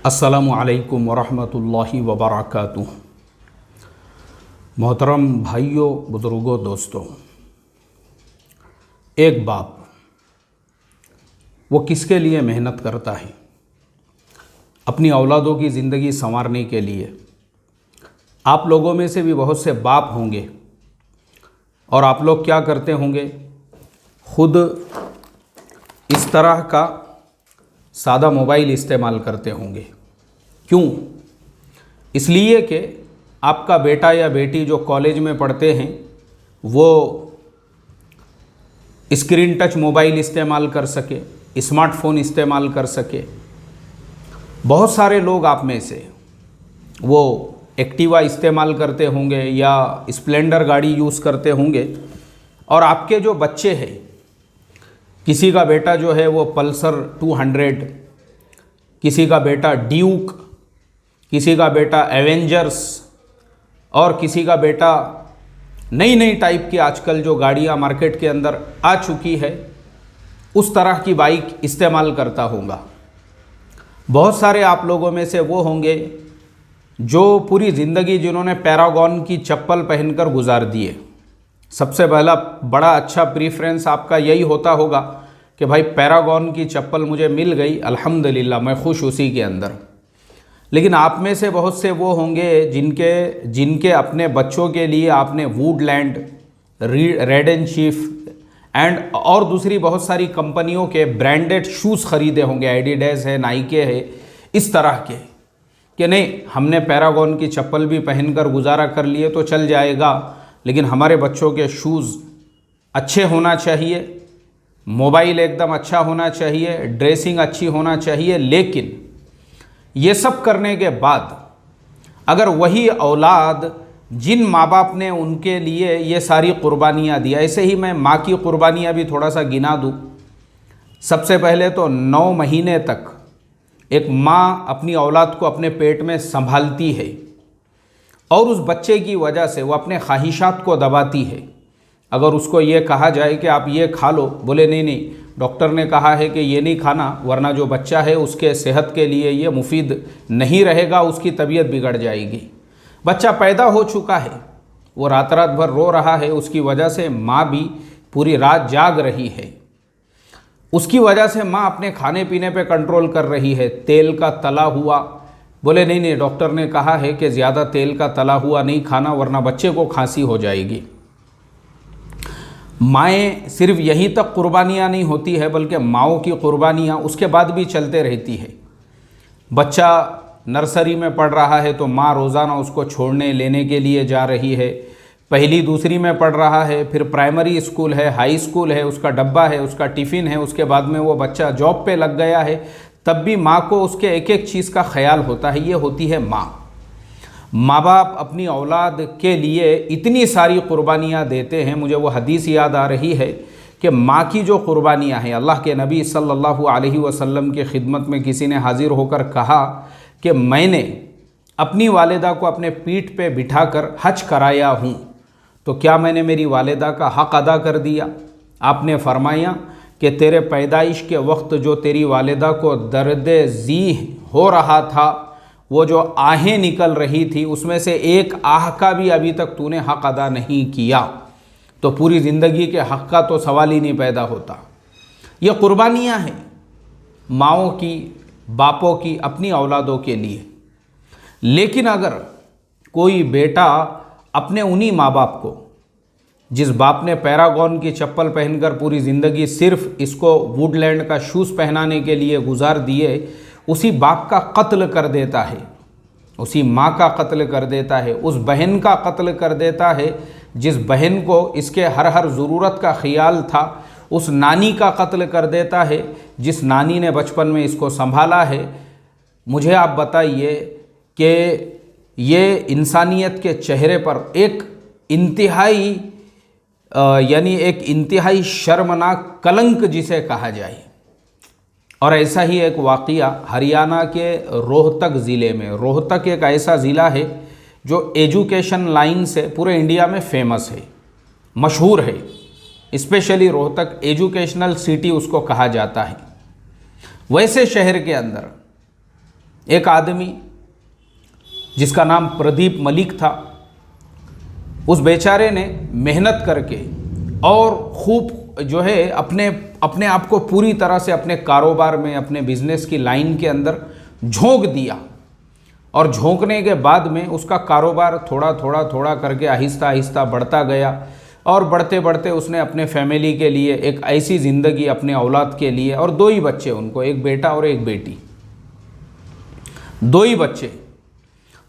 अस्सलामु अलैकुम वरहमतुल्लाहि वबरकातुह। मोहतरम भाइयों, बुज़ुर्गों, दोस्तों, एक बाप वो किसके लिए मेहनत करता है? अपनी औलादों की ज़िंदगी संवारने के लिए। आप लोगों में से भी बहुत से बाप होंगे और आप लोग क्या करते होंगे, खुद इस तरह का सादा मोबाइल इस्तेमाल करते होंगे। क्यों? इसलिए कि आपका बेटा या बेटी जो कॉलेज में पढ़ते हैं वो स्क्रीन टच मोबाइल इस्तेमाल कर सके, स्मार्टफोन इस्तेमाल कर सके। बहुत सारे लोग आप में से वो एक्टिवा इस्तेमाल करते होंगे या स्प्लेंडर गाड़ी यूज़ करते होंगे, और आपके जो बच्चे हैं, किसी का बेटा जो है वो पल्सर 200, किसी का बेटा ड्यूक, किसी का बेटा एवेंजर्स, और किसी का बेटा नई नई टाइप की आजकल जो गाड़ियाँ मार्केट के अंदर आ चुकी है उस तरह की बाइक इस्तेमाल करता होगा। बहुत सारे आप लोगों में से वो होंगे जो पूरी ज़िंदगी जिन्होंने पैरागॉन की चप्पल पहनकर गुजार दिए। सबसे पहला बड़ा अच्छा प्रीफ्रेंस आपका यही होता होगा कि भाई पैरागॉन की चप्पल मुझे मिल गई, अल्हम्दुलिल्लाह, मैं खुश उसी के अंदर। लेकिन आप में से बहुत से वो होंगे जिनके अपने बच्चों के लिए आपने Woodland, red and cheap and और दूसरी बहुत सारी कंपनियों के ब्रांडेड शूज़ ख़रीदे होंगे, एडिडास है, नाइके है, इस तरह के, कि नहीं हमने पैरागॉन की चप्पल भी पहनकर गुजारा कर लिए तो चल जाएगा, लेकिन हमारे बच्चों के शूज़ अच्छे होना चाहिए, मोबाइल एकदम अच्छा होना चाहिए, ड्रेसिंग अच्छी होना चाहिए। लेकिन ये सब करने के बाद अगर वही औलाद जिन माँ बाप ने उनके लिए ये सारी कुर्बानियाँ दी, ऐसे ही मैं माँ की कुर्बानियाँ भी थोड़ा सा गिना दूँ। सबसे पहले तो 9 महीने तक एक माँ अपनी औलाद को अपने पेट में संभालती है और उस बच्चे की वजह से वो अपने ख्वाहिशात को दबाती है। अगर उसको ये कहा जाए कि आप ये खा लो, बोले नहीं नहीं, डॉक्टर ने कहा है कि ये नहीं खाना वरना जो बच्चा है उसके सेहत के लिए ये मुफीद नहीं रहेगा, उसकी तबीयत बिगड़ जाएगी। बच्चा पैदा हो चुका है, वो रात रात भर रो रहा है, उसकी वजह से माँ भी पूरी रात जाग रही है, उसकी वजह से माँ अपने खाने पीने पे कंट्रोल कर रही है। तेल का तला हुआ, बोले नहीं नहीं, डॉक्टर ने कहा है कि ज़्यादा तेल का तला हुआ नहीं खाना वरना बच्चे को खांसी हो जाएगी। माएँ सिर्फ यहीं तक कुर्बानियाँ नहीं होती है, बल्कि माँओं की कुर्बानियाँ उसके बाद भी चलते रहती है। बच्चा नर्सरी में पढ़ रहा है तो माँ रोज़ाना उसको छोड़ने लेने के लिए जा रही है। पहली दूसरी में पढ़ रहा है, फिर प्राइमरी स्कूल है, हाई स्कूल है, उसका डब्बा है, उसका टिफ़िन है, उसके बाद में वो बच्चा जॉब पे लग गया है, तब भी माँ को उसके एक एक चीज़ का ख्याल होता है। ये होती है माँ। माँ बाप अपनी औलाद के लिए इतनी सारी कुर्बानियाँ देते हैं। मुझे वो हदीस याद आ रही है कि माँ की जो कुर्बानियाँ हैं, अल्लाह के नबी सल्लल्लाहु अलैहि वसल्लम की खिदमत में किसी ने हाजिर होकर कहा कि मैंने अपनी वालिदा को अपने पीठ पे बिठाकर हज कराया हूँ, तो क्या मैंने मेरी वालिदा का हक़ अदा कर दिया? आपने फरमाया कि तेरे पैदाइश के वक्त जो तेरी वालिदा को दर्द ज़ीह हो रहा था, वो जो आहें निकल रही थी, उसमें से एक आह का भी अभी तक तूने हक़ अदा नहीं किया, तो पूरी ज़िंदगी के हक़ का तो सवाल ही नहीं पैदा होता। ये कुर्बानियाँ हैं माँओं की, बापों की अपनी औलादों के लिए। लेकिन अगर कोई बेटा अपने उन्हीं माँ बाप को, जिस बाप ने पैरागॉन की चप्पल पहनकर पूरी ज़िंदगी सिर्फ इसको वुडलैंड का शूज़ पहनाने के लिए गुजार दिए, उसी बाप का कत्ल कर देता है, उसी माँ का कत्ल कर देता है, उस बहन का कत्ल कर देता है जिस बहन को इसके हर ज़रूरत का ख्याल था, उस नानी का कत्ल कर देता है जिस नानी ने बचपन में इसको संभाला है। मुझे आप बताइए कि ये इंसानियत के चेहरे पर एक इंतहाई शर्मनाक कलंक जिसे कहा जाए। और ऐसा ही एक वाक़या हरियाणा के रोहतक ज़िले में, रोहतक एक ऐसा ज़िला है जो एजुकेशन लाइन से पूरे इंडिया में फेमस है, मशहूर है। स्पेशली रोहतक एजुकेशनल सिटी उसको कहा जाता है। वैसे शहर के अंदर एक आदमी जिसका नाम प्रदीप मलिक था, उस बेचारे ने मेहनत करके और खूब जो है अपने आप को पूरी तरह से अपने कारोबार में, अपने बिजनेस की लाइन के अंदर झोंक दिया। और झोंकने के बाद में उसका कारोबार थोड़ा करके आहिस्ता आहिस्ता बढ़ता गया। और बढ़ते बढ़ते उसने अपने फैमिली के लिए एक ऐसी ज़िंदगी, अपने औलाद के लिए, और 2 ही बच्चे उनको, एक बेटा और एक बेटी, 2 ही बच्चे,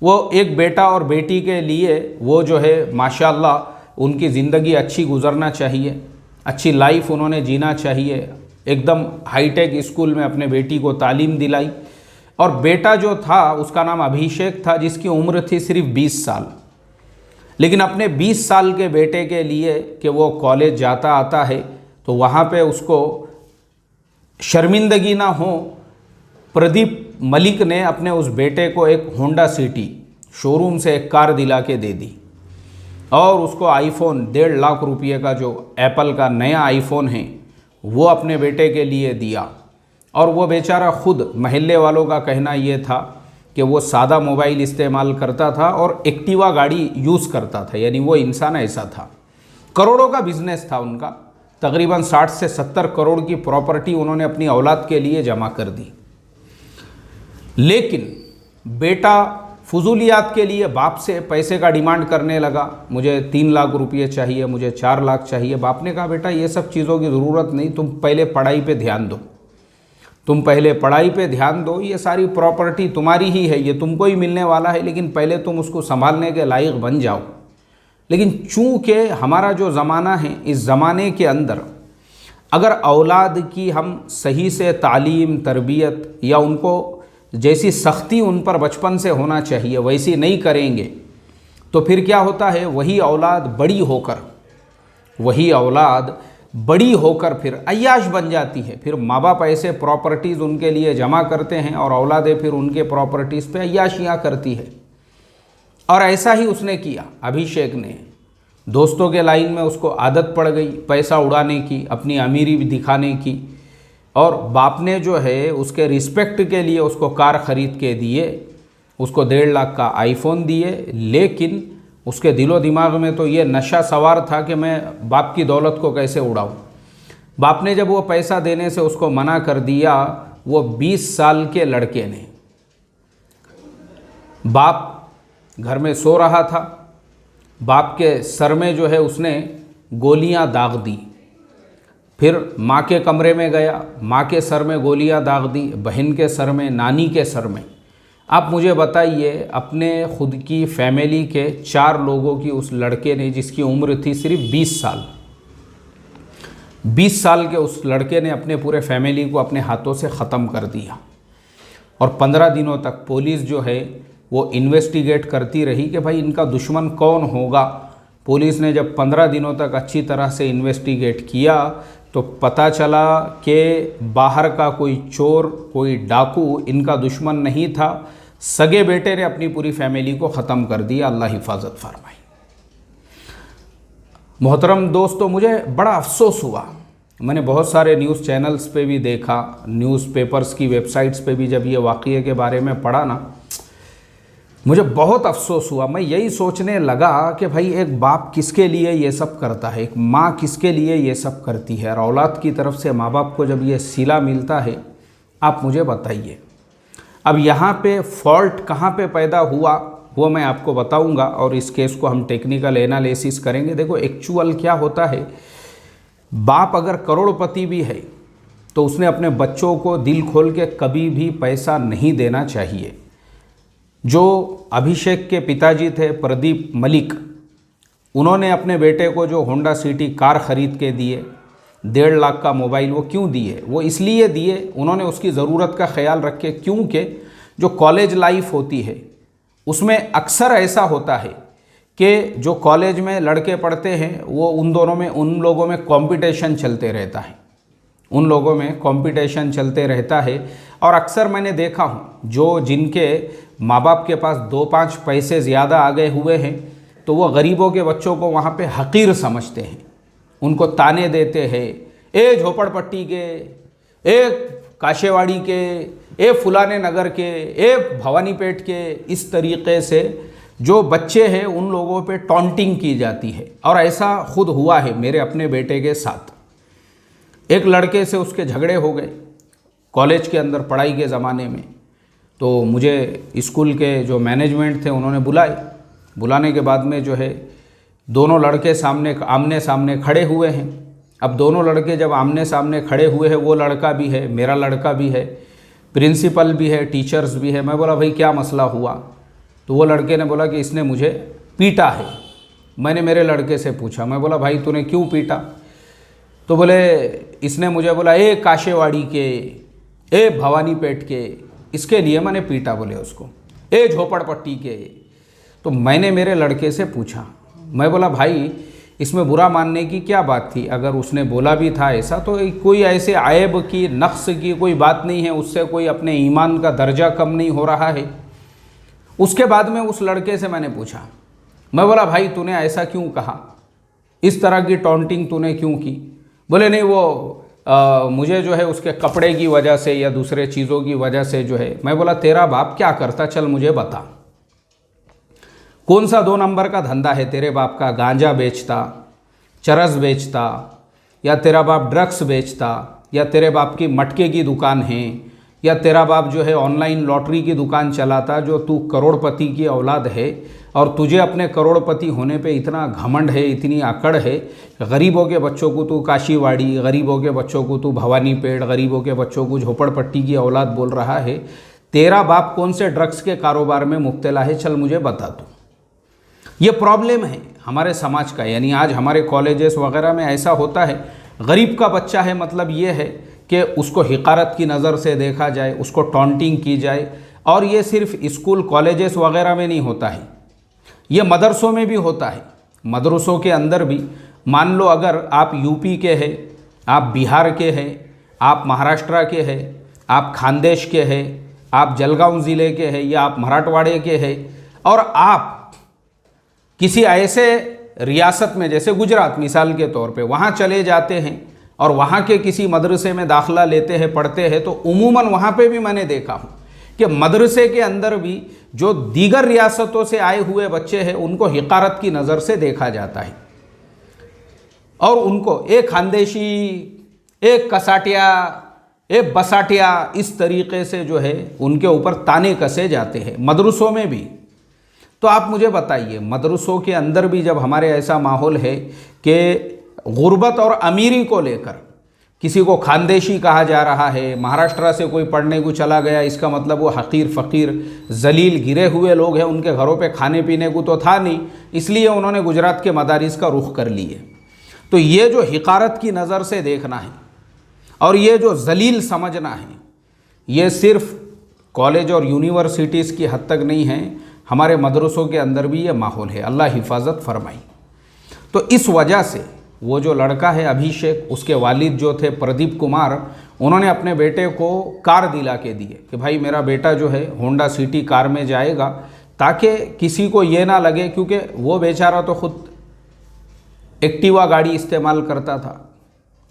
वो एक बेटा और बेटी के लिए वो जो है माशाअल्लाह उनकी ज़िंदगी अच्छी गुजरना चाहिए, अच्छी लाइफ उन्होंने जीना चाहिए। एकदम हाईटेक स्कूल में अपने बेटी को तालीम दिलाई। और बेटा जो था उसका नाम अभिषेक था, जिसकी उम्र थी सिर्फ 20 साल। लेकिन अपने 20 साल के बेटे के लिए कि वो कॉलेज जाता आता है तो वहाँ पे उसको शर्मिंदगी ना हो, प्रदीप मलिक ने अपने उस बेटे को एक होंडा सिटी शोरूम से एक कार दिला के दे दी। और उसको आईफोन 1.5 लाख रुपये का, जो एप्पल का नया आईफोन है, वो अपने बेटे के लिए दिया। और वो बेचारा खुद, महल्ले वालों का कहना ये था कि वो सादा मोबाइल इस्तेमाल करता था और एक्टिवा गाड़ी यूज़ करता था, यानी वो इंसान ऐसा था। करोड़ों का बिजनेस था उनका, तकरीबन 60 से 70 करोड़ की प्रॉपर्टी उन्होंने अपनी औलाद के लिए जमा कर दी। लेकिन बेटा फजूलियात के लिए बाप से पैसे का डिमांड करने लगा, मुझे 3 लाख रुपये चाहिए, मुझे 4 लाख चाहिए। बाप ने कहा बेटा ये सब चीज़ों की ज़रूरत नहीं, तुम पहले पढ़ाई पे ध्यान दो, तुम पहले पढ़ाई पे ध्यान दो, ये सारी प्रॉपर्टी तुम्हारी ही है, ये तुमको ही मिलने वाला है, लेकिन पहले तुम उसको संभालने के लायक बन जाओ। लेकिन चूँकि हमारा जो ज़माना है, इस ज़माने के अंदर अगर औलाद की हम सही से तालीम, तरबियत या उनको जैसी सख्ती उन पर बचपन से होना चाहिए वैसी नहीं करेंगे तो फिर क्या होता है, वही औलाद बड़ी होकर फिर अय्याश बन जाती है। फिर माँ बाप ऐसे प्रॉपर्टीज़ उनके लिए जमा करते हैं और औलादें फिर उनके प्रॉपर्टीज़ पे अय्याशियाँ करती है। और ऐसा ही उसने किया। अभिषेक ने, दोस्तों के लाइन में उसको आदत पड़ गई पैसा उड़ाने की, अपनी अमीरी भी दिखाने की। और बाप ने जो है उसके रिस्पेक्ट के लिए उसको कार ख़रीद के दिए, उसको 1.5 लाख का आईफोन दिए। लेकिन उसके दिलो दिमाग में तो ये नशा सवार था कि मैं बाप की दौलत को कैसे उड़ाऊं। बाप ने जब वो पैसा देने से उसको मना कर दिया, वो 20 साल के लड़के ने, बाप घर में सो रहा था, बाप के सर में जो है उसने गोलियां दाग दी। फिर माँ के कमरे में गया, माँ के सर में गोलियां दाग दी, बहन के सर में, नानी के सर में। आप मुझे बताइए, अपने खुद की फैमिली के 4 लोगों की उस लड़के ने, जिसकी उम्र थी सिर्फ 20 साल, 20 साल के उस लड़के ने अपने पूरे फैमिली को अपने हाथों से ख़त्म कर दिया। और 15 दिनों तक पुलिस जो है वो इन्वेस्टिगेट करती रही कि भाई इनका दुश्मन कौन होगा। पुलिस ने जब 15 दिनों तक अच्छी तरह से इन्वेस्टिगेट किया तो पता चला कि बाहर का कोई चोर, कोई डाकू इनका दुश्मन नहीं था। सगे बेटे ने अपनी पूरी फैमिली को ख़त्म कर दिया। अल्लाह हिफाजत फरमाए। मोहतरम दोस्तों, मुझे बड़ा अफसोस हुआ। मैंने बहुत सारे न्यूज़ चैनल्स पे भी देखा, न्यूज़पेपर्स की वेबसाइट्स पे भी जब ये वाक़ये के बारे में पढ़ा ना, मुझे बहुत अफसोस हुआ। मैं यही सोचने लगा कि भाई एक बाप किसके लिए ये सब करता है, एक माँ किसके लिए ये सब करती है, और औलाद की तरफ से माँ बाप को जब ये सिला मिलता है, आप मुझे बताइए। अब यहाँ पे फॉल्ट कहाँ पे पैदा हुआ वो मैं आपको बताऊंगा और इस केस को हम टेक्निकल एनालिसिस करेंगे। देखो एक्चुअल क्या होता है, बाप अगर करोड़पति भी है तो उसने अपने बच्चों को दिल खोल के कभी भी पैसा नहीं देना चाहिए। जो अभिषेक के पिताजी थे प्रदीप मलिक, उन्होंने अपने बेटे को जो होंडा सिटी कार ख़रीद के दिए, 1.5 लाख का मोबाइल, वो क्यों दिए? वो इसलिए दिए, उन्होंने उसकी ज़रूरत का ख्याल रखे, क्योंकि जो कॉलेज लाइफ होती है उसमें अक्सर ऐसा होता है कि जो कॉलेज में लड़के पढ़ते हैं वो उन लोगों में कंपटीशन चलते रहता है, उन लोगों में कंपटीशन चलते रहता है। और अक्सर मैंने देखा हूँ जो जिनके माँ बाप के पास 2-5 पैसे ज़्यादा आ गए हुए हैं तो वो गरीबों के बच्चों को वहाँ पे हकीर समझते हैं, उनको ताने देते हैं, ए झोपड़पट्टी के, ए काशेवाड़ी के, ए फुलाने नगर के, ए भवानीपेट के, इस तरीक़े से जो बच्चे हैं उन लोगों पे टॉन्टिंग की जाती है। और ऐसा खुद हुआ है मेरे अपने बेटे के साथ। एक लड़के से उसके झगड़े हो गए कॉलेज के अंदर पढ़ाई के ज़माने में। तो मुझे स्कूल के जो मैनेजमेंट थे उन्होंने बुलाने के बाद में जो है दोनों लड़के आमने सामने खड़े हुए हैं। अब दोनों लड़के जब आमने सामने खड़े हुए हैं, वो लड़का भी है, मेरा लड़का भी है, प्रिंसिपल भी है, टीचर्स भी है। मैं बोला भाई क्या मसला हुआ? तो वो लड़के ने बोला कि इसने मुझे पीटा है। मैंने मेरे लड़के से पूछा, मैं बोला भाई तूने क्यों पीटा? तो बोले इसने मुझे बोला ए काशेवाड़ी के, ए भवानीपेट के, इसके लिए मैंने पीटा बोले उसको, ए झोपड़पट्टी के। तो मैंने मेरे लड़के से पूछा, मैं बोला भाई इसमें बुरा मानने की क्या बात थी? अगर उसने बोला भी था ऐसा तो कोई ऐसे आयब की, नक्स की कोई बात नहीं है, उससे कोई अपने ईमान का दर्जा कम नहीं हो रहा है। उसके बाद में उस लड़के से मैंने पूछा, मैं बोला भाई तूने ऐसा क्यों कहा, इस तरह की टॉन्टिंग तूने क्यों की? बोले नहीं वो मुझे जो है उसके कपड़े की वजह से या दूसरे चीज़ों की वजह से जो है। मैं बोला तेरा बाप क्या करता, चल मुझे बता, कौन सा 2 नंबर का धंधा है तेरे बाप का? गांजा बेचता, चरस बेचता, या तेरा बाप ड्रग्स बेचता, या तेरे बाप की मटके की दुकान है, या तेरा बाप जो है ऑनलाइन लॉटरी की दुकान चलाता, जो तू करोड़पति की औलाद है और तुझे अपने करोड़पति होने पे इतना घमंड है, इतनी अकड़ है। गरीबों के बच्चों को तू काशीवाड़ी, गरीबों के बच्चों को तू भवानीपेट, गरीबों के बच्चों को झोपड़पट्टी की औलाद बोल रहा है। तेरा बाप कौन से ड्रग्स के कारोबार में मुब्तला है, चल मुझे बता तू। ये प्रॉब्लम है हमारे समाज का। यानी आज हमारे कॉलेजेस वगैरह में ऐसा होता है, गरीब का बच्चा है मतलब ये है कि उसको हिकारत की नज़र से देखा जाए, उसको टॉन्टिंग की जाए। और ये सिर्फ स्कूल कॉलेजेस वगैरह में नहीं होता है, ये मदरसों में भी होता है। मदरसों के अंदर भी मान लो अगर आप यूपी के हैं, आप बिहार के हैं, आप महाराष्ट्र के हैं, आप खानदेश के हैं, आप जलगांव ज़िले के हैं, या आप मराठवाड़े के हैं, और आप किसी ऐसे रियासत में जैसे गुजरात मिसाल के तौर पे वहाँ चले जाते हैं और वहाँ के किसी मदरसे में दाखिला लेते हैं, पढ़ते हैं, तो उमूमन वहाँ पे भी मैंने देखा हूँ कि मदरसे के अंदर भी जो दीगर रियासतों से आए हुए बच्चे हैं उनको हिकारत की नज़र से देखा जाता है, और उनको एक खानदेशी, एक कसाटिया, एक बसाटिया, इस तरीक़े से जो है उनके ऊपर ताने कसे जाते हैं मदरसों में भी। तो आप मुझे बताइए, मदरसों के अंदर भी जब हमारे ऐसा माहौल है कि गुर्बत और अमीरी को लेकर किसी को खानदेशी कहा जा रहा है, महाराष्ट्र से कोई पढ़ने को चला गया, इसका मतलब वो हकीर फ़कीर जलील गिरे हुए लोग हैं, उनके घरों पे खाने पीने को तो था नहीं, इसलिए उन्होंने गुजरात के मदारिस का रुख कर लिए। तो ये जो हिकारत की नज़र से देखना है और ये जो जलील समझना है, ये सिर्फ कॉलेज और यूनिवर्सिटीज़ की हद तक नहीं है, हमारे मदरसों के अंदर भी ये माहौल है। अल्लाह हिफाजत फरमाई। तो इस वजह से वो जो लड़का है अभिषेक, उसके वालिद जो थे प्रदीप कुमार, उन्होंने अपने बेटे को कार दिला के दिए कि भाई मेरा बेटा जो है होंडा सिटी कार में जाएगा, ताकि किसी को ये ना लगे, क्योंकि वो बेचारा तो खुद एक्टिवा गाड़ी इस्तेमाल करता था।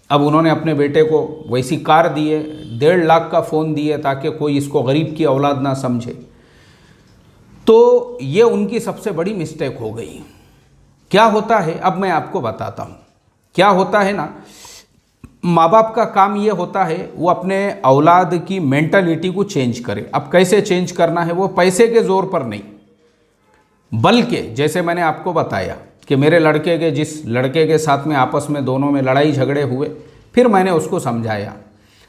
अब उन्होंने अपने बेटे को वैसी कार दिए, 1.5 लाख का फ़ोन दिए, ताकि कोई इसको गरीब की औलाद ना समझे। तो ये उनकी सबसे बड़ी मिस्टेक हो गई। क्या होता है अब मैं आपको बताता हूँ। क्या होता है ना, माँ बाप का काम ये होता है वो अपने औलाद की मेंटालिटी को चेंज करे। अब कैसे चेंज करना है, वो पैसे के ज़ोर पर नहीं, बल्कि जैसे मैंने आपको बताया कि मेरे लड़के के जिस लड़के के साथ में आपस में दोनों में लड़ाई झगड़े हुए, फिर मैंने उसको समझाया।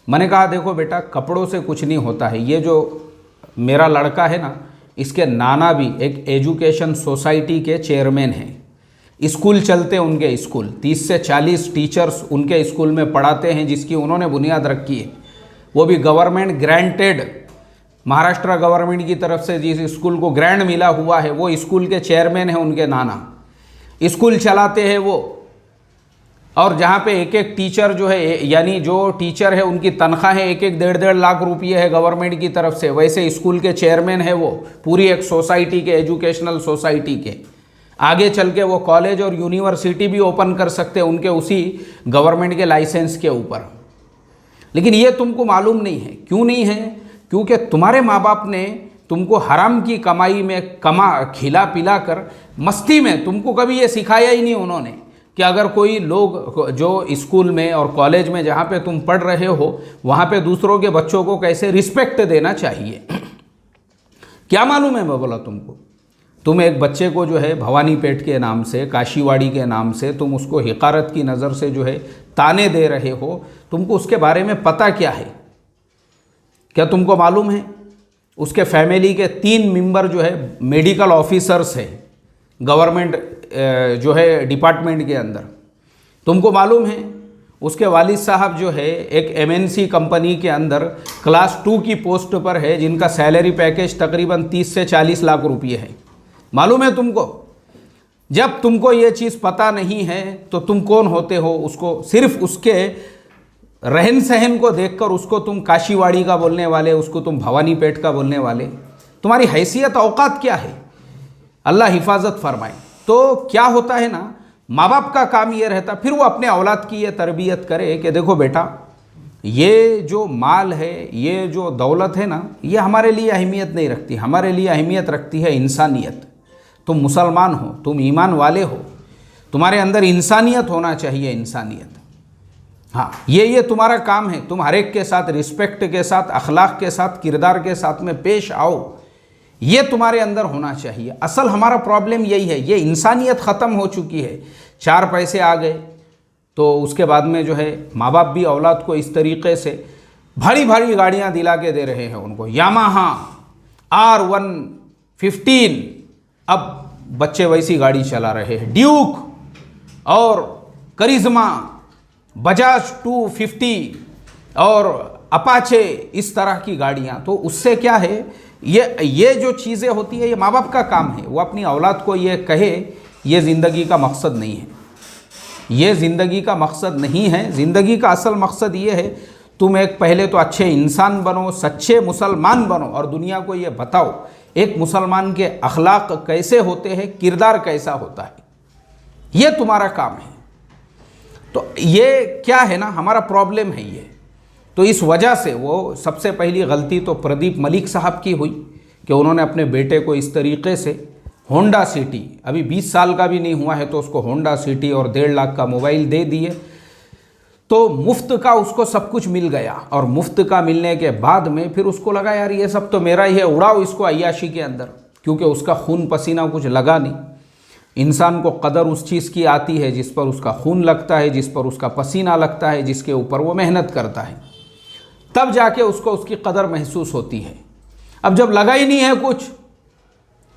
मैंने कहा देखो बेटा, कपड़ों से कुछ नहीं होता है। ये जो मेरा लड़का है ना, इसके नाना भी एक एजुकेशन सोसाइटी के चेयरमैन हैं। स्कूल चलते उनके स्कूल, 30 से 40 टीचर्स उनके स्कूल में पढ़ाते हैं, जिसकी उन्होंने बुनियाद रखी है, वो भी गवर्नमेंट ग्रांटेड। महाराष्ट्र गवर्नमेंट की तरफ से जिस स्कूल को ग्रांट मिला हुआ है, वो स्कूल के चेयरमैन हैं उनके नाना, स्कूल चलाते हैं वो। और जहाँ पे एक एक टीचर जो है, यानी जो टीचर है उनकी तनख्वाह है 1-1 लाख रुपये है गवर्नमेंट की तरफ से, वैसे स्कूल के चेयरमैन है वो, पूरी एक सोसाइटी के, एजुकेशनल सोसाइटी के। आगे चल के वो कॉलेज और यूनिवर्सिटी भी ओपन कर सकते हैं उनके उसी गवर्नमेंट के लाइसेंस के ऊपर। लेकिन ये तुमको मालूम नहीं है। क्यों नहीं है? क्योंकि तुम्हारे माँ बाप ने तुमको हराम की कमाई में खिला पिला कर मस्ती में तुमको कभी ये सिखाया ही नहीं उन्होंने कि अगर कोई लोग जो स्कूल में और कॉलेज में जहाँ पे तुम पढ़ रहे हो वहाँ पे दूसरों के बच्चों को कैसे रिस्पेक्ट देना चाहिए। क्या मालूम है? मैं बोला तुमको, तुम एक बच्चे को जो है भवानीपेट के नाम से, काशीवाड़ी के नाम से तुम उसको हिकारत की नज़र से जो है ताने दे रहे हो। तुमको उसके बारे में पता क्या है? क्या तुमको मालूम है उसके फैमिली के 3 मेंबर जो है मेडिकल ऑफिसर्स हैं गवर्नमेंट जो है डिपार्टमेंट के अंदर? तुमको मालूम है उसके वालिद साहब जो है एक MNC कंपनी के अंदर क्लास 2 की पोस्ट पर है, जिनका सैलरी पैकेज तकरीबन 30 से 40 लाख रुपये है। मालूम है तुमको? जब तुमको ये चीज़ पता नहीं है तो तुम कौन होते हो? उसको सिर्फ उसके रहन सहन को देखकर उसको तुम काशीवाड़ी का बोलने वाले, उसको तुम भवानीपेट का बोलने वाले, तुम्हारी हैसियत औकात क्या है? अल्लाह हिफाजत फरमाए। तो क्या होता है ना, माँ बाप का काम ये रहता, फिर वो अपने औलाद की ये तरबियत करे कि देखो बेटा, ये जो माल है, ये जो दौलत है ना, ये हमारे लिए अहमियत नहीं रखती। हमारे लिए अहमियत रखती है इंसानियत। तुम मुसलमान हो, तुम ईमान वाले हो, तुम्हारे अंदर इंसानियत होना चाहिए, इंसानियत। हाँ, ये तुम्हारा काम है। तुम हर एक के साथ रिस्पेक्ट के साथ, अखलाक के साथ, किरदार के साथ में पेश आओ, ये तुम्हारे अंदर होना चाहिए। असल हमारा प्रॉब्लम यही है, ये इंसानियत ख़त्म हो चुकी है। 4 पैसे आ गए तो उसके बाद में जो है माँ बाप भी औलाद को इस तरीक़े से भारी भारी गाड़ियाँ दिला के दे रहे हैं उनको। यामाहा R115, अब बच्चे वैसी गाड़ी चला रहे हैं। ड्यूक और करिश्मा, बजाज 250 और अपाचे, इस तरह की गाड़ियाँ। तो उससे क्या है, ये जो चीज़ें होती है, ये माँ बाप का काम है। वो अपनी औलाद को ये कहे, ये ज़िंदगी का मकसद नहीं है, ये ज़िंदगी का मकसद नहीं है। ज़िंदगी का असल मकसद ये है, तुम एक पहले तो अच्छे इंसान बनो, सच्चे मुसलमान बनो, और दुनिया को ये बताओ एक मुसलमान के अखलाक कैसे होते हैं, किरदार कैसा होता है। ये तुम्हारा काम है। तो ये क्या है ना, हमारा प्रॉब्लम है ये। तो इस वजह से वो सबसे पहली गलती तो प्रदीप मलिक साहब की हुई कि उन्होंने अपने बेटे को इस तरीक़े से होंडा सिटी, अभी 20 साल का भी नहीं हुआ है, तो उसको होंडा सिटी और 1.5 लाख का मोबाइल दे दिए। तो मुफ्त का उसको सब कुछ मिल गया, और मुफ्त का मिलने के बाद में फिर उसको लगा यार ये सब तो मेरा ही है, उड़ाओ इसको अय्याशी के अंदर, क्योंकि उसका खून पसीना कुछ लगा नहीं। इंसान को कदर उस चीज़ की आती है जिस पर उसका खून लगता है, जिस पर उसका पसीना लगता है, जिसके ऊपर वो मेहनत करता है, तब जाके उसको उसकी कदर महसूस होती है। अब जब लगा ही नहीं है कुछ,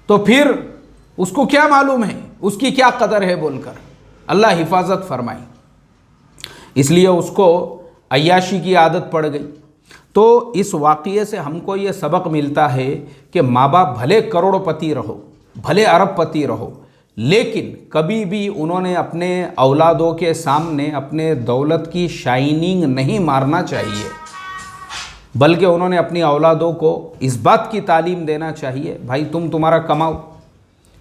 तो फिर उसको क्या मालूम है उसकी क्या कदर है बोलकर। अल्लाह हिफाजत फरमाए। इसलिए उसको अय्याशी की आदत पड़ गई। तो इस वाक़ये से हमको ये सबक मिलता है कि माँ बाप भले करोड़पति रहो, भले अरबपति रहो, लेकिन कभी भी उन्होंने अपने औलादों के सामने अपने दौलत की शाइनिंग नहीं मारना चाहिए, बल्कि उन्होंने अपनी औलादों को इस बात की तालीम देना चाहिए, भाई तुम तुम्हारा कमाओ,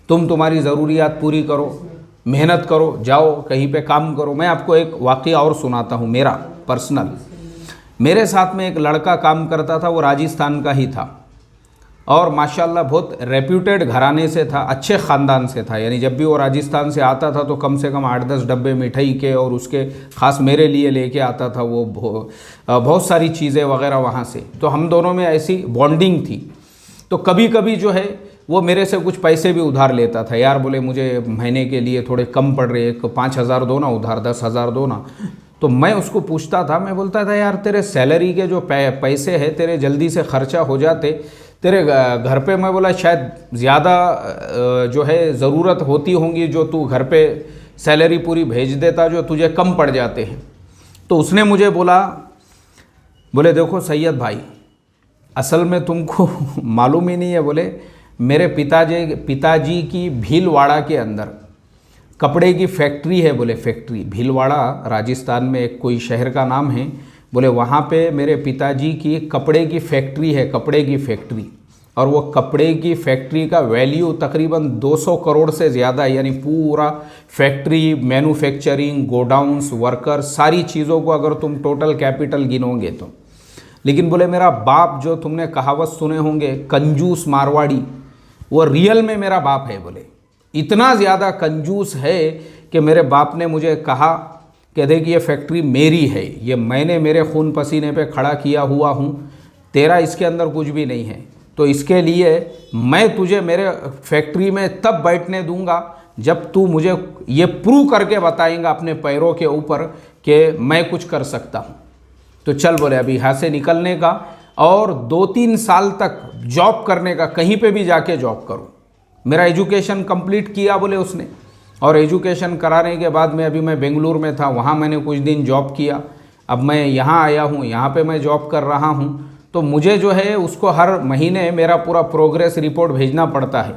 तुम तुम्हारी ज़रूरियात पूरी करो, मेहनत करो, जाओ कहीं पे काम करो। मैं आपको एक वाक़या और सुनाता हूँ, मेरा पर्सनल। मेरे साथ में एक लड़का काम करता था, वो राजस्थान का ही था, और माशाल्लाह बहुत रेप्यूटेड घराने से था, अच्छे ख़ानदान से था। यानी जब भी वो राजस्थान से आता था तो कम से कम 8-10 डब्बे मिठाई के, और उसके ख़ास मेरे लिए लेके आता था वो बहुत सारी चीज़ें वगैरह वहाँ से। तो हम दोनों में ऐसी बॉन्डिंग थी। तो कभी कभी जो है वो मेरे से कुछ पैसे भी उधार लेता था। यार बोले मुझे महीने के लिए थोड़े कम पड़ रहे, 5,000 दो ना उधार, 10,000 दो ना। तो मैं उसको पूछता था, मैं बोलता था यार तेरे सैलरी के जो पैसे हैं तेरे जल्दी से ख़र्चा हो जाते, तेरे घर पे, मैं बोला शायद ज़्यादा जो है ज़रूरत होती होंगी, जो तू घर पे सैलरी पूरी भेज देता, जो तुझे कम पड़ जाते हैं। तो उसने मुझे बोले देखो सैयद भाई, असल में तुमको मालूम ही नहीं है, बोले मेरे पिताजी की भीलवाड़ा के अंदर कपड़े की फैक्ट्री है। बोले फैक्ट्री, भीलवाड़ा राजस्थान में एक कोई शहर का नाम है। बोले वहाँ पे मेरे पिताजी की कपड़े की फैक्ट्री है, कपड़े की फैक्ट्री। और वो कपड़े की फैक्ट्री का वैल्यू तकरीबन 200 करोड़ से ज़्यादा है। यानी पूरा फैक्ट्री, मैन्युफैक्चरिंग, गोडाउन्स, वर्कर्स, सारी चीज़ों को अगर तुम टोटल कैपिटल गिनोगे तो। लेकिन बोले मेरा बाप, जो तुमने कहावत सुने होंगे कंजूस मारवाड़ी, वो रियल में मेरा बाप है। बोले इतना ज़्यादा कंजूस है कि मेरे बाप ने मुझे कहा कि देख ये फैक्ट्री मेरी है, ये मैंने मेरे खून पसीने पे खड़ा किया हुआ हूँ, तेरा इसके अंदर कुछ भी नहीं है, तो इसके लिए मैं तुझे मेरे फैक्ट्री में तब बैठने दूंगा जब तू मुझे ये प्रूव करके बताएंगा अपने पैरों के ऊपर कि मैं कुछ कर सकता हूँ। तो चल बोले अभी यहाँ से निकलने का और 2-3 साल तक जॉब करने का, कहीं पे भी जाके जॉब करूँ। मेरा एजुकेशन कंप्लीट किया बोले उसने, और एजुकेशन कराने के बाद में अभी मैं बेंगलुरु में था, वहाँ मैंने कुछ दिन जॉब किया। अब मैं यहाँ आया हूँ, यहाँ पे मैं जॉब कर रहा हूँ, तो मुझे जो है उसको हर महीने मेरा पूरा प्रोग्रेस रिपोर्ट भेजना पड़ता है।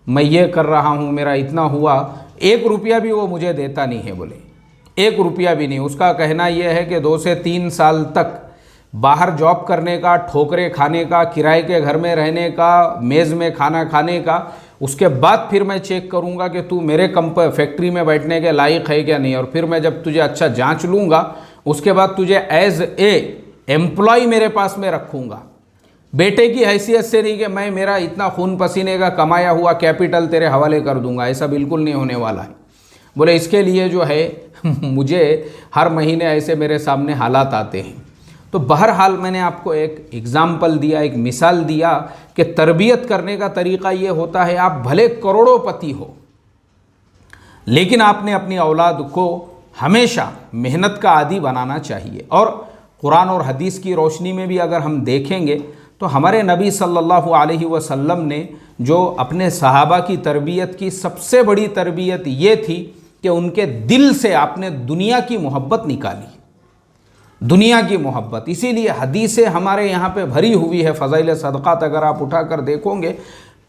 मैं ये कर रहा हूँ, मेरा इतना हुआ, 1 रुपया भी वो मुझे देता नहीं है। बोले 1 रुपया भी नहीं। उसका कहना यह है कि 2 से 3 साल तक बाहर जॉब करने का, ठोकरे खाने का, किराए के घर में रहने का, मेज़ में खाना खाने का, उसके बाद फिर मैं चेक करूंगा कि तू मेरे फैक्ट्री में बैठने के लायक है क्या नहीं, और फिर मैं जब तुझे अच्छा जांच लूँगा उसके बाद तुझे एज ए एम्प्लॉय मेरे पास में रखूँगा। बेटे की हैसियत से नहीं कि मैं मेरा इतना खून पसीने का कमाया हुआ कैपिटल तेरे हवाले कर दूंगा, ऐसा बिल्कुल नहीं होने वाला है। बोले इसके लिए जो है मुझे हर महीने ऐसे मेरे सामने हालात आते हैं। तो बहरहाल मैंने आपको एक एग्ज़ाम्पल दिया, एक मिसाल दिया कि तरबियत करने का तरीक़ा ये होता है, आप भले करोड़ोंपति हो लेकिन आपने अपनी औलाद को हमेशा मेहनत का आदी बनाना चाहिए। और कुरान और हदीस की रोशनी में भी अगर हम देखेंगे तो हमारे नबी सल्लल्लाहु अलैहि वसल्लम ने जो अपने सहाबा की तरबियत की, सबसे बड़ी तरबियत ये थी कि उनके दिल से आपने दुनिया की मोहब्बत निकाली, दुनिया की मोहब्बत। इसीलिए हदीसें हमारे यहाँ पे भरी हुई है। फ़ज़ाइल सदक़ात अगर आप उठाकर देखोगे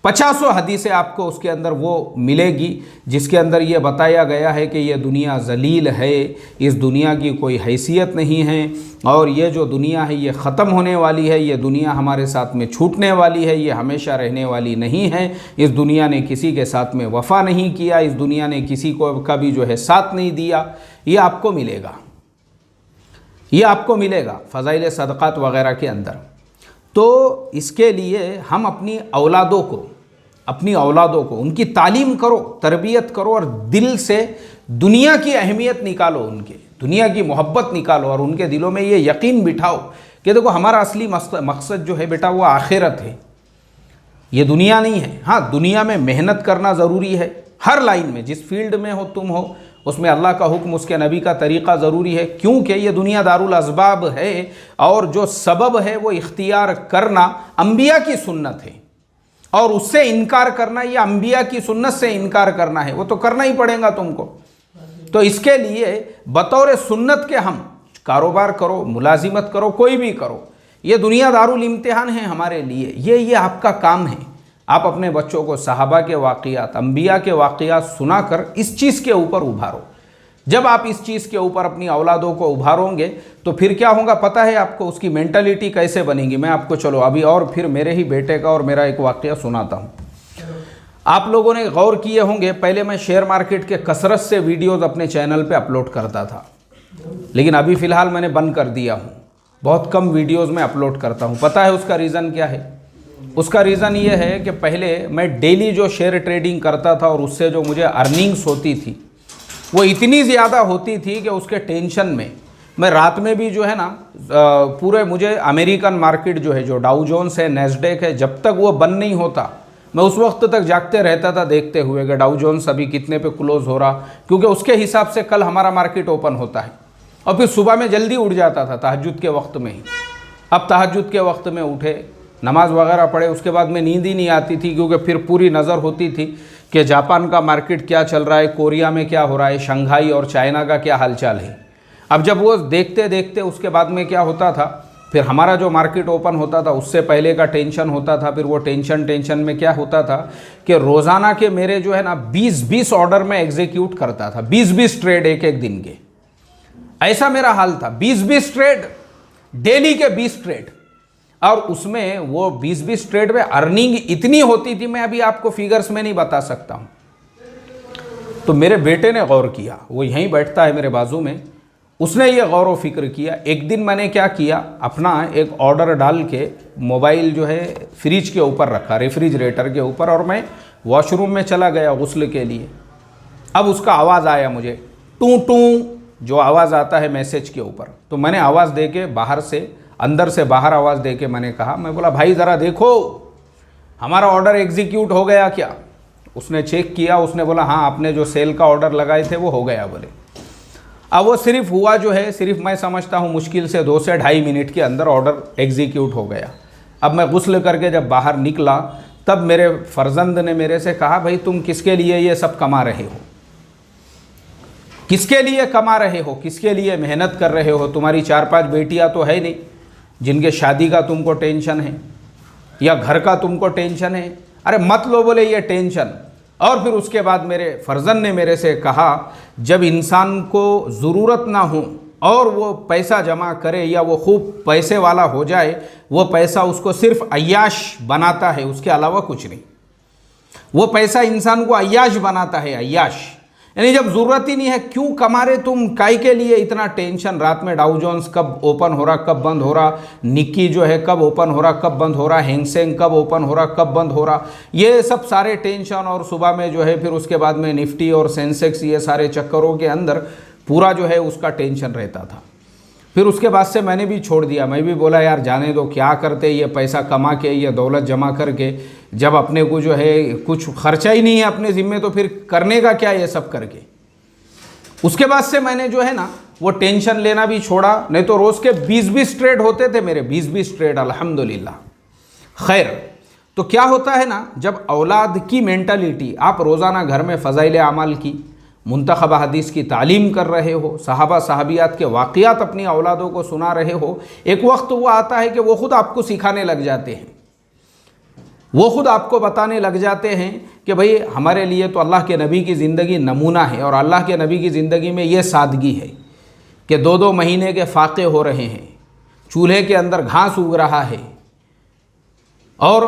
50 हदीसें आपको उसके अंदर वो मिलेगी जिसके अंदर ये बताया गया है कि ये दुनिया ज़लील है, इस दुनिया की कोई हैसियत नहीं है, और ये जो दुनिया है ये ख़त्म होने वाली है, ये दुनिया हमारे साथ में छूटने वाली है, ये हमेशा रहने वाली नहीं है। इस दुनिया ने किसी के साथ में वफ़ा नहीं किया, इस दुनिया ने किसी को कभी जो है साथ नहीं दिया। ये आपको मिलेगा, ये आपको मिलेगा फ़ज़ाइल सदक़ात वग़ैरह के अंदर। तो इसके लिए हम अपनी औलादों को उनकी तालीम करो, तरबियत करो, और दिल से दुनिया की अहमियत निकालो, उनके दुनिया की मोहब्बत निकालो, और उनके दिलों में ये यकीन बिठाओ कि देखो हमारा असली मकसद जो है बेटा वो आखिरत है, ये दुनिया नहीं है। हाँ, दुनिया में मेहनत करना ज़रूरी है, हर लाइन में, जिस फील्ड में हो तुम हो उसमें अल्लाह का हुक्म, उसके नबी का तरीक़ा ज़रूरी है, क्योंकि ये दुनिया दारुल असबाब है, और जो सबब है वो इख्तियार करना अंबिया की सुन्नत है, और उससे इनकार करना ये अंबिया की सुन्नत से इनकार करना है, वो तो करना ही पड़ेगा तुमको। तो इसके लिए बतौर सुन्नत के हम कारोबार करो, मुलाजिमत करो, कोई भी करो, ये दुनिया दारुल इम्तिहान है हमारे लिए, ये आपका काम है। आप अपने बच्चों को सहाबा के वाक़ियात, अंबिया के वाक़ियात सुनाकर इस चीज़ के ऊपर उभारो। जब आप इस चीज़ के ऊपर अपनी औलादों को उभारोगे तो फिर क्या होगा पता है आपको, उसकी मेंटालिटी कैसे बनेगी। मैं आपको चलो अभी और फिर मेरे ही बेटे का और मेरा एक वाक़या सुनाता हूँ। आप लोगों ने गौर किए होंगे, पहले मैं शेयर मार्केट के कसरत से वीडियोज़ अपने चैनल पर अपलोड करता था, लेकिन अभी फ़िलहाल मैंने बंद कर दिया हूँ। बहुत कम वीडियोज़ में अपलोड करता हूँ। पता है उसका रीज़न क्या है? उसका रीज़न ये है कि पहले मैं डेली जो शेयर ट्रेडिंग करता था और उससे जो मुझे अर्निंग्स होती थी वो इतनी ज़्यादा होती थी कि उसके टेंशन में मैं रात में भी जो है ना पूरे, मुझे अमेरिकन मार्केट जो है, जो डाउ जोन्स है, नैस्डैक है, जब तक वो बंद नहीं होता मैं उस वक्त तक जागते रहता था, देखते हुए कि डाउ जोन्स अभी कितने पे क्लोज़ हो रहा, क्योंकि उसके हिसाब से कल हमारा मार्केट ओपन होता है। और फिर सुबह में जल्दी उठ जाता था तहज्जुद के वक्त में ही। अब तहज्जुद के वक्त में उठे, नमाज वगैरह पढ़े, उसके बाद में नींद ही नहीं आती थी, क्योंकि फिर पूरी नज़र होती थी कि जापान का मार्केट क्या चल रहा है, कोरिया में क्या हो रहा है, शंघाई और चाइना का क्या हालचाल है। अब जब वो देखते देखते उसके बाद में क्या होता था, फिर हमारा जो मार्केट ओपन होता था उससे पहले का टेंशन होता था। फिर वो टेंशन में क्या होता था कि रोज़ाना के मेरे जो है ना 20 ऑर्डर में एग्जीक्यूट करता था, 20 ट्रेड एक दिन के, ऐसा मेरा हाल था। 20 ट्रेड डेली के 20 ट्रेड। और उसमें वो 20-20 ट्रेड में अर्निंग इतनी होती थी, मैं अभी आपको फिगर्स में नहीं बता सकता हूँ। तो मेरे बेटे ने गौर किया, वो यहीं बैठता है मेरे बाजू में, उसने ये गौर व फिक्र किया। एक दिन मैंने क्या किया, अपना एक ऑर्डर डाल के मोबाइल जो है फ्रिज के ऊपर रखा, रेफ्रिजरेटर के ऊपर, और मैं वॉशरूम में चला गया गुस्ल के लिए। अब उसका आवाज़ आया मुझे, टू टू जो आवाज़ आता है मैसेज के ऊपर। तो मैंने आवाज़ दे के बाहर से, अंदर से बाहर आवाज़ दे के मैंने कहा, मैं बोला भाई ज़रा देखो हमारा ऑर्डर एग्जीक्यूट हो गया क्या। उसने चेक किया, उसने बोला हाँ आपने जो सेल का ऑर्डर लगाए थे वो हो गया बोले। अब वो सिर्फ हुआ जो है, सिर्फ मैं समझता हूँ मुश्किल से 2 से ढाई मिनट के अंदर ऑर्डर एग्जीक्यूट हो गया। अब मैं गुस्ल करके जब बाहर निकला तब मेरे फर्जंद ने मेरे से कहा, भाई तुम किसके लिए ये सब कमा रहे हो, किसके लिए कमा रहे हो, किसके लिए मेहनत कर रहे हो। तुम्हारी 4-5 बेटियां तो है नहीं जिनके शादी का तुमको टेंशन है या घर का तुमको टेंशन है। अरे मत लो बोले ये टेंशन। और फिर उसके बाद मेरे फर्जंद ने मेरे से कहा, जब इंसान को ज़रूरत ना हो और वो पैसा जमा करे या वो खूब पैसे वाला हो जाए, वो पैसा उसको सिर्फ अय्याश बनाता है, उसके अलावा कुछ नहीं। वो पैसा इंसान को अय्याश बनाता है, अय्याश। यानी जब ज़रूरत ही नहीं है क्यों कमा रहे तुम, काहे के लिए इतना टेंशन। रात में डाउ जोन्स कब ओपन हो रहा कब बंद हो रहा, निक्की जो है कब ओपन हो रहा कब बंद हो रहा, हैंगसेंग कब ओपन हो रहा कब बंद हो रहा, ये सब सारे टेंशन। और सुबह में जो है फिर उसके बाद में निफ्टी और सेंसेक्स, ये सारे चक्करों के अंदर पूरा जो है उसका टेंशन रहता था। फिर उसके बाद से मैंने भी छोड़ दिया। मैं भी बोला यार जाने दो, क्या करते ये पैसा कमा के, ये दौलत जमा करके, जब अपने को जो है कुछ खर्चा ही नहीं है अपने ज़िम्मे, तो फिर करने का क्या ये सब करके। उसके बाद से मैंने जो है ना वो टेंशन लेना भी छोड़ा। नहीं तो रोज़ के 20-20 ट्रेड होते थे मेरे, 20-20 ट्रेड अल्हम्दुलिल्लाह। खैर, तो क्या होता है ना, जब औलाद की मेंटालिटी, आप रोज़ाना घर में फ़ज़ाइल आमाल की, मुंतखब हदीस की तालीम कर रहे हो, सहाबा सहाबियात के वाक़ियात अपनी औलादों को सुना रहे हो, एक वक्त वो आता है कि वो ख़ुद आपको सिखाने लग जाते हैं, वो ख़ुद आपको बताने लग जाते हैं कि भाई हमारे लिए तो अल्लाह के नबी की ज़िंदगी नमूना है। और अल्लाह के नबी की ज़िंदगी में ये सादगी है कि 2-2 महीने के फाके हो रहे हैं, चूल्हे के अंदर घास उग रहा है। और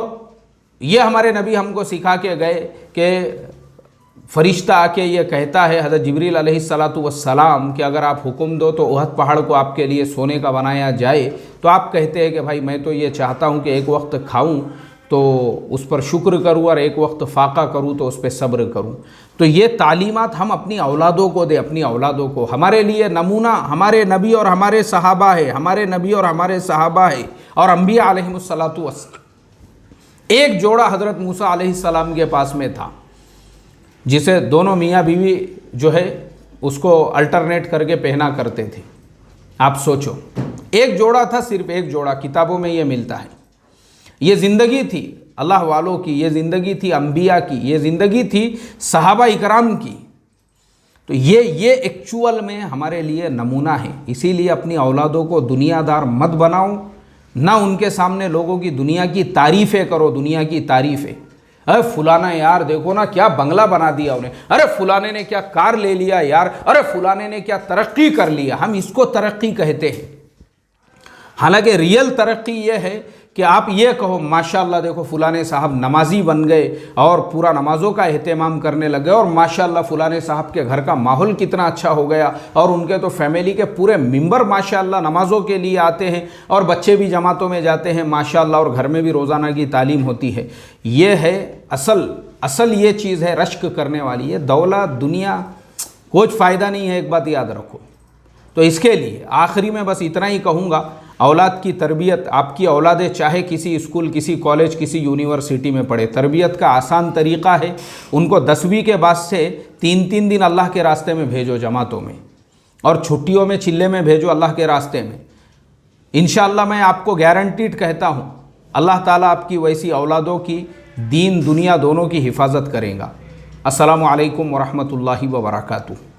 ये हमारे नबी हमको सिखा के गए कि फरिश्ता आके ये कहता है हज़रत जिब्रील अलैहिस्सलातु वस्सलाम कि अगर आप हुक्म दो तो उहद पहाड़ को आपके लिए सोने का बनाया जाए, तो आप कहते हैं कि भाई मैं तो ये चाहता हूँ कि एक वक्त खाऊँ तो उस पर शुक्र करूँ और एक वक्त फाका करूँ तो उस पर सब्र करूँ। तो ये तालीमात हम अपनी औलादों को दें, अपनी औलादों को। हमारे लिए नमूना हमारे नबी और हमारे सहाबा है, हमारे नबी और हमारे सहाबा है और अंबिया अलैहिमुस्सलातु वस्सलाम। एक जोड़ा हज़रत मूसा अलैहिस्सलाम के पास में था, जिसे दोनों मियाँ बीवी जो है उसको अल्टरनेट करके पहना करते थे। आप सोचो, एक जोड़ा था, सिर्फ एक जोड़ा, किताबों में ये मिलता है। ये ज़िंदगी थी अल्लाह वालों की, ये ज़िंदगी थी अंबिया की, ये ज़िंदगी थी सहाबा इकराम की। तो ये एक्चुअल में हमारे लिए नमूना है। इसीलिए अपनी औलादों को दुनियादार मत बनाओ, ना उनके सामने लोगों की दुनिया की तारीफ़ें करो, दुनिया की तारीफ़ें। अरे फुलाना यार देखो ना क्या बंगला बना दिया उन्हें, अरे फुलाने ने क्या कार ले लिया यार, अरे फुलाने ने क्या तरक्की कर लिया। हम इसको तरक्की कहते हैं। हालांकि रियल तरक्की ये है कि आप ये कहो माशाल्लाह देखो फुलाने साहब नमाजी बन गए और पूरा नमाज़ों का एहतमाम करने लगे, और माशाल्लाह फुलाने साहब के घर का माहौल कितना अच्छा हो गया, और उनके तो फैमिली के पूरे मेंबर माशाल्लाह नमाज़ों के लिए आते हैं और बच्चे भी जमातों में जाते हैं माशाल्लाह, और घर में भी रोज़ाना की तालीम होती है। ये है असल ये चीज़ है रश्क करने वाली। ये दौलत दुनिया कुछ फ़ायदा नहीं है, एक बात याद रखो। तो इसके लिए आखिरी में बस इतना ही कहूँगा, औलाद की तरबियत, आपकी औलादें चाहे किसी स्कूल, किसी कॉलेज, किसी यूनिवर्सिटी में पढ़े, तरबियत का आसान तरीक़ा है, उनको 10वीं के बाद से 3-3 दिन अल्लाह के रास्ते में भेजो जमातों में, और छुट्टियों में चिल्ले में भेजो अल्लाह के रास्ते में। इंशाअल्लाह मैं आपको गारंटीड कहता हूँ अल्लाह ताला आपकी वैसी औलादों की दीन दुनिया दोनों की हिफाजत करेगा। अस्सलामु अलैकुम वरहमतुल्लाहि व बरकातुहू।